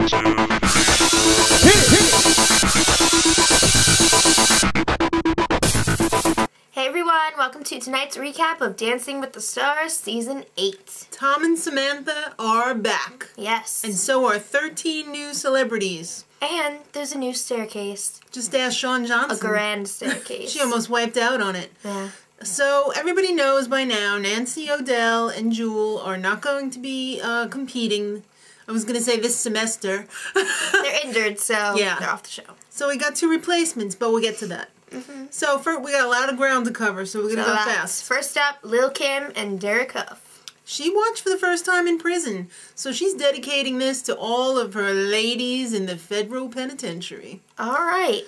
Hey everyone, welcome to tonight's recap of Dancing with the Stars Season 8. Tom and Samantha are back. Yes. And so are 13 new celebrities. And there's a new staircase. Just ask Shawn Johnson. A grand staircase. She almost wiped out on it. Yeah. So everybody knows by now Nancy O'Dell and Jewel are not going to be competing. I was going to say this semester. They're injured, so yeah. They're off the show. So we got 2 replacements, but we'll get to that. So first, we got a lot of ground to cover, so we're going to go fast. First up, Lil' Kim and Derek Hough. She watched for the first time in prison, so she's dedicating this to all of her ladies in the federal penitentiary. All right.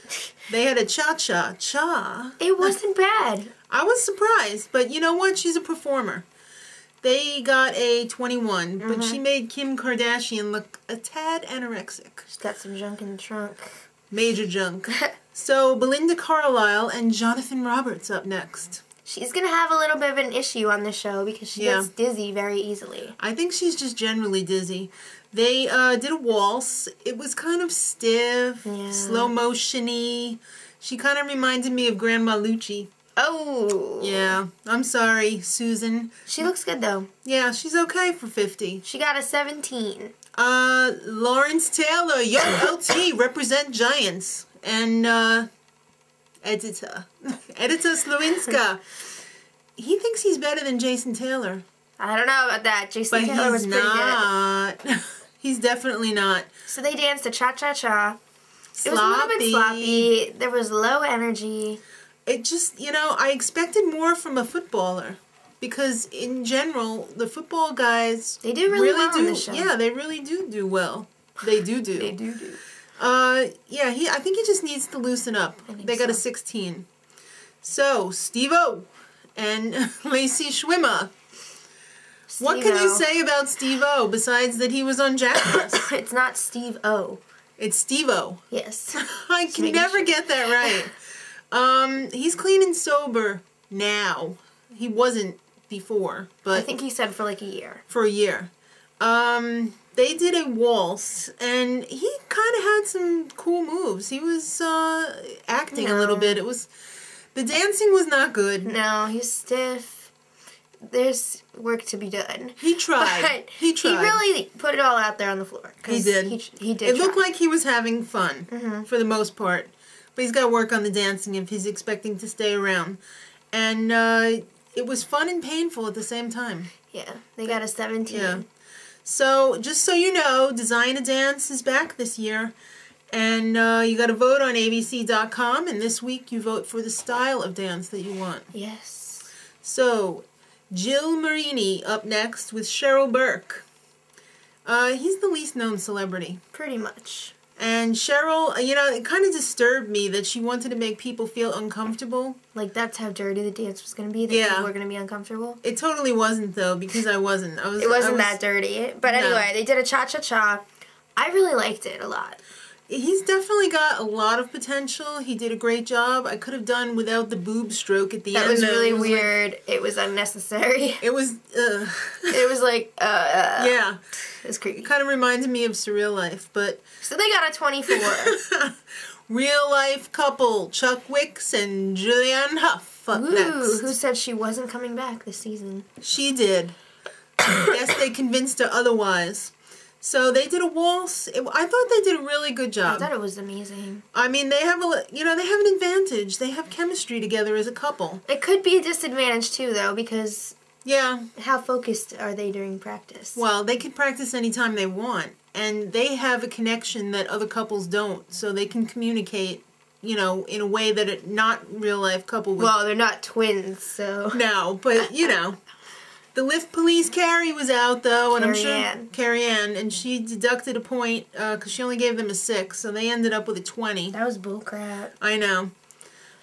They had a cha-cha-cha. It wasn't bad. I was surprised, but you know what? She's a performer. They got a 21, but she made Kim Kardashian look a tad anorexic. She's got some junk in the trunk. Major junk. So, Belinda Carlisle and Jonathan Roberts up next. She's going to have a little bit of an issue on the show because she gets dizzy very easily. I think she's just generally dizzy. They did a waltz. It was kind of stiff, slow motion-y. She kind of reminded me of Grandma Lucci. Oh. Yeah. I'm sorry, Susan. She looks good, though. Yeah, she's okay for 50. She got a 17. Lawrence Taylor, Yo LT, represent Giants. And, Edyta. Edyta Sliwinska. He thinks he's better than Jason Taylor. I don't know about that. Jason Taylor was pretty good. He's definitely not. So they danced a cha-cha-cha. It was a little bit sloppy. There was low energy. It just, you know, I expected more from a footballer. Because in general, the football guys... They do really well on the show. Yeah, they really do well. They do. They do. Yeah, I think he just needs to loosen up. They got a 16. So, Steve-O and Lacey Schwimmer. What can you say about Steve-O besides that he was on Jackass? It's not Steve-O. It's Steve-O. Yes. I can never get that right. He's clean and sober now. He wasn't before, but... I think he said for like a year. For a year. They did a waltz, and he kind of had some cool moves. He was acting a little bit. The dancing was not good. No, he's stiff. There's work to be done. He tried. He tried. He really put it all out there on the floor. He did. He did. It looked like he was having fun for the most part, but he's got to work on the dancing if he's expecting to stay around. And it was fun and painful at the same time. Yeah, they got a 17. Yeah. So, just so you know, Design a Dance is back this year. And you got to vote on abc.com. And this week you vote for the style of dance that you want. Yes. So, Gilles Marini up next with Cheryl Burke. He's the least known celebrity. Pretty much. And Cheryl, you know, it kind of disturbed me that she wanted to make people feel uncomfortable. Like, that's how dirty the dance was going to be? That people were going to be uncomfortable? It totally wasn't, though, because I wasn't. It wasn't that dirty. But anyway, they did a cha-cha-cha. I really liked it a lot. He's definitely got a lot of potential. He did a great job. I could have done without the boob stroke at the end. That was really weird. It was unnecessary. It was, It was like, yeah. It was creepy. It kind of reminded me of Surreal Life, but... So they got a 24. Real life couple, Chuck Wicks and Julianne Hough up next. Who said she wasn't coming back this season? She did. Guess they convinced her otherwise. So they did a waltz. I thought they did a really good job. I thought it was amazing. I mean, they have they have an advantage. They have chemistry together as a couple. It could be a disadvantage too, though, because how focused are they during practice? Well, they can practice anytime they want, and they have a connection that other couples don't, so they can communicate, in a way that a not real life couple would. Well, they're not twins, so no, but The Lift Police Carrie was out, though, and I'm sure Carrie Ann, and she deducted a point because she only gave them a 6, so they ended up with a 20. That was bullcrap. I know.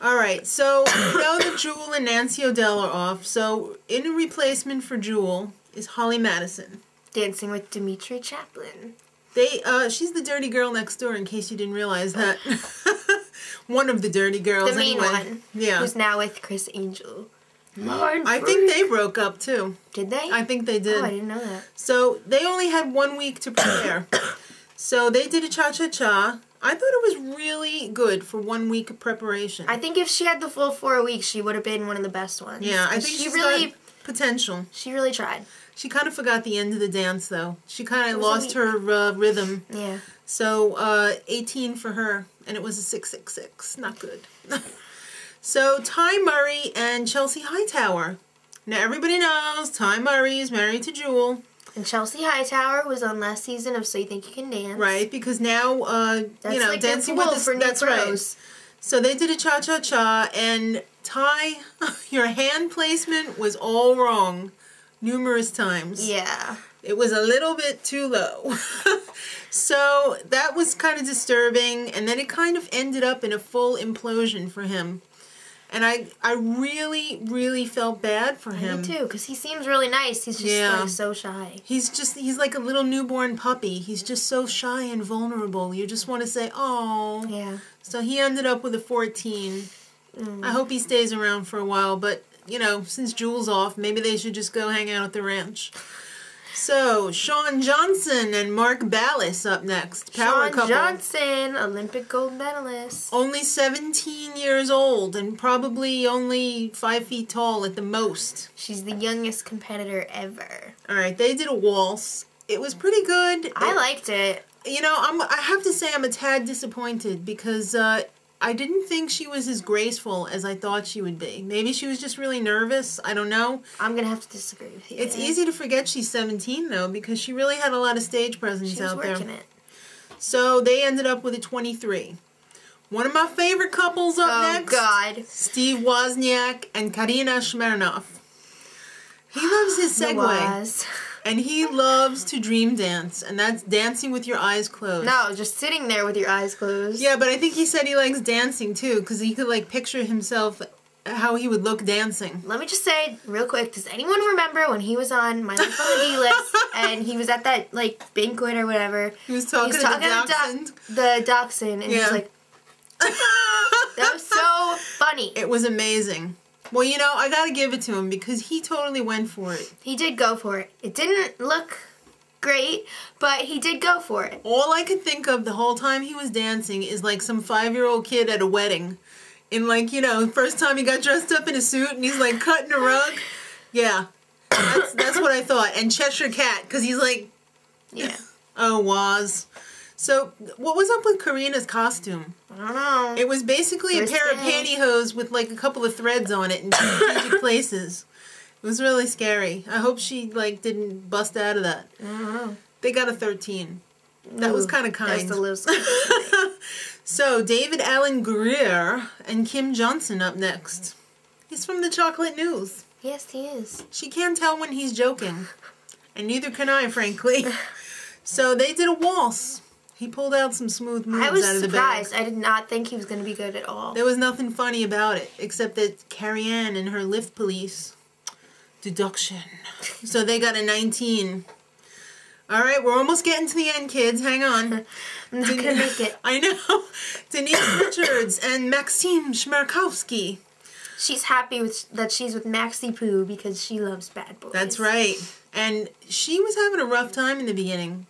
All right, so we know that Jewel and Nancy O'Dell are off, so in a replacement for Jewel is Holly Madison. Dancing with Dmitry Chaplin. She's the dirty girl next door, in case you didn't realize that. One of the dirty girls, the mean anyway. one. Yeah. Who's now with Chris Angel. I think they broke up, too. Did they? I think they did. Oh, I didn't know that. So, they only had 1 week to prepare. So they did a cha-cha-cha. I thought it was really good for 1 week of preparation. I think if she had the full 4 weeks, she would have been one of the best ones. Yeah, I think she's got potential. She really tried. She kind of forgot the end of the dance, though. She kind of lost her rhythm. Yeah. So 18 for her, and it was a 666. Not good. So Ty Murray and Chelsie Hightower. Now everybody knows Ty Murray is married to Jewel. And Chelsie Hightower was on last season of So You Think You Can Dance. Right, because now, that's you know, like Dancing with the... That's right. So they did a cha-cha-cha, and Ty, your hand placement was all wrong numerous times. Yeah. It was a little bit too low. So that was kind of disturbing, and then it kind of ended up in a full implosion for him. And I really, really felt bad for him. Me too, because he seems really nice. He's just like so shy. He's like a little newborn puppy. He's just so shy and vulnerable. You just want to say, oh. Yeah. So he ended up with a 14. I hope he stays around for a while, but, you know, since Jewel's off, maybe they should just go hang out at the ranch. So, Shawn Johnson and Mark Ballas up next. Power couple. Shawn Johnson, Olympic gold medalist. Only 17 years old and probably only 5 feet tall at the most. She's the youngest competitor ever. All right, they did a waltz. It was pretty good. I liked it. You know, I have to say I'm a tad disappointed because I didn't think she was as graceful as I thought she would be. Maybe she was just really nervous. I don't know. I'm going to have to disagree with you. It's easy to forget she's 17, though, because she really had a lot of stage presence out there. She was working it. So they ended up with a 23. One of my favorite couples up next. Oh, God. Steve Wozniak and Karina Smirnoff. He loves his Segway. And he loves to dream dance, and that's dancing with your eyes closed. No, just sitting there with your eyes closed. Yeah, but I think he said he likes dancing, too, because he could, like, picture himself how he would look dancing. Let me just say, real quick, does anyone remember when he was on My Life on the D-List, and he was at that, like, banquet or whatever? He was talking to the dachshund, and he was like... That was so funny. It was amazing. Well, you know, I gotta give it to him because he totally went for it. He did go for it. It didn't look great, but he did go for it. All I could think of the whole time he was dancing is like some 5-year-old kid at a wedding. In like, you know, first time he got dressed up in a suit and he's like cutting a rug. Yeah. That's what I thought. And Cheshire Cat, because he's like... Yeah. Oh, Woz. So, what was up with Karina's costume? I don't know. It was basically a pair of pantyhose with like a couple of threads on it in strategic places. It was really scary. I hope she like didn't bust out of that. I don't know. They got a 13. That was kind of kind. That's the little So, David Allen Grier and Kim Johnson up next. He's from the Chocolate News. Yes, he is. She can't tell when he's joking. And neither can I, frankly. So, they did a waltz. He pulled out some smooth moves out of the bag. I was surprised. I did not think he was going to be good at all. There was nothing funny about it, except that Carrie Ann and her lift police deduction. So they got a 19. All right, we're almost getting to the end, kids. Hang on. I'm not going to make it. I know. Denise Richards and Maksim Chmerkovskiy. She's happy that she's with Maxi Poo because she loves bad boys. That's right. And she was having a rough time in the beginning.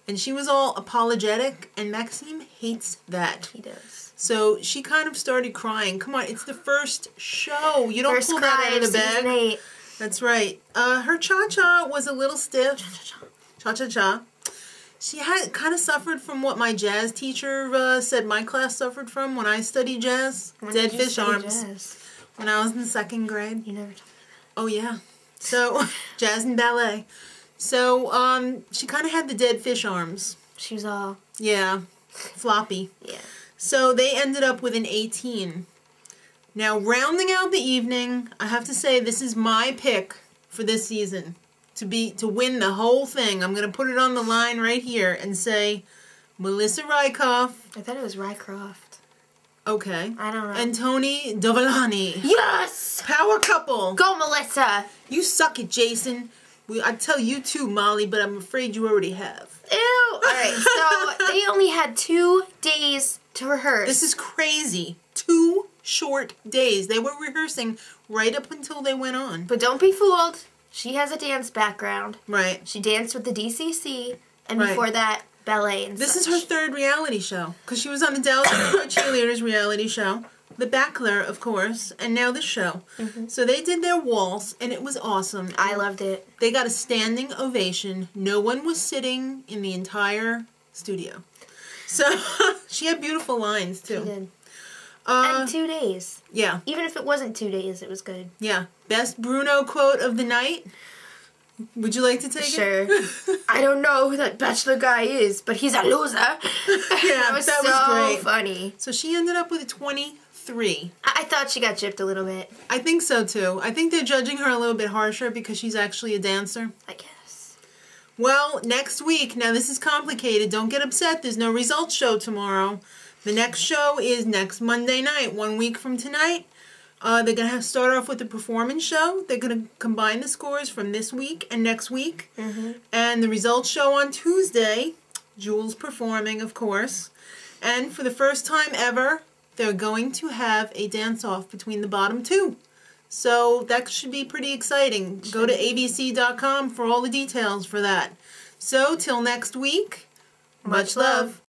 And she was all apologetic, and Maksim hates that. He does. So she kind of started crying. Come on, it's the first show. You don't pull that out of the bag. Season 8. That's right. Her cha-cha was a little stiff. Cha-cha-cha. She had kind of suffered from what my jazz teacher said my class suffered from when I studied jazz. Dead fish arms. Jazz? When I was in 2nd grade. You never told me that. Oh, yeah. So, jazz and ballet. So, she kind of had the dead fish arms. She was all... Yeah. Floppy. Yeah. So, they ended up with an 18. Now, rounding out the evening, I have to say this is my pick for this season. To win the whole thing. I'm going to put it on the line right here and say Melissa Rycroft. I thought it was Rycroft. Okay. I don't know. And Tony Dovolani. Yes! Power couple. Go, Melissa! You suck it, Jason. I'd tell you too, Molly, but I'm afraid you already have. Ew! Alright, so they only had 2 days to rehearse. This is crazy. 2 short days. They were rehearsing right up until they went on. But don't be fooled. She has a dance background. Right. She danced with the DCC, and before that, ballet and This such. is her third reality show. Because she was on the Dallas Cheerleaders reality show. The Bachelor, of course. And now this show. So they did their waltz, and it was awesome. I loved it. They got a standing ovation. No one was sitting in the entire studio. So she had beautiful lines, too. She did. And 2 days. Yeah. Even if it wasn't 2 days, it was good. Yeah. Best Bruno quote of the night. Would you like to take it? Sure. I don't know who that Bachelor guy is, but he's a loser. Yeah, that was that was great. Funny. So she ended up with a 23. I thought she got gypped a little bit. I think so, too. I think they're judging her a little bit harsher because she's actually a dancer. I guess. Well, next week, now this is complicated. Don't get upset. There's no results show tomorrow. The next show is next Monday night, 1 week from tonight. They're going to have start off with the performance show. They're going to combine the scores from this week and next week. And the results show on Tuesday. Jules performing, of course. And for the first time ever, they're going to have a dance-off between the bottom two. So that should be pretty exciting. Go to abc.com for all the details for that. So, till next week, much love.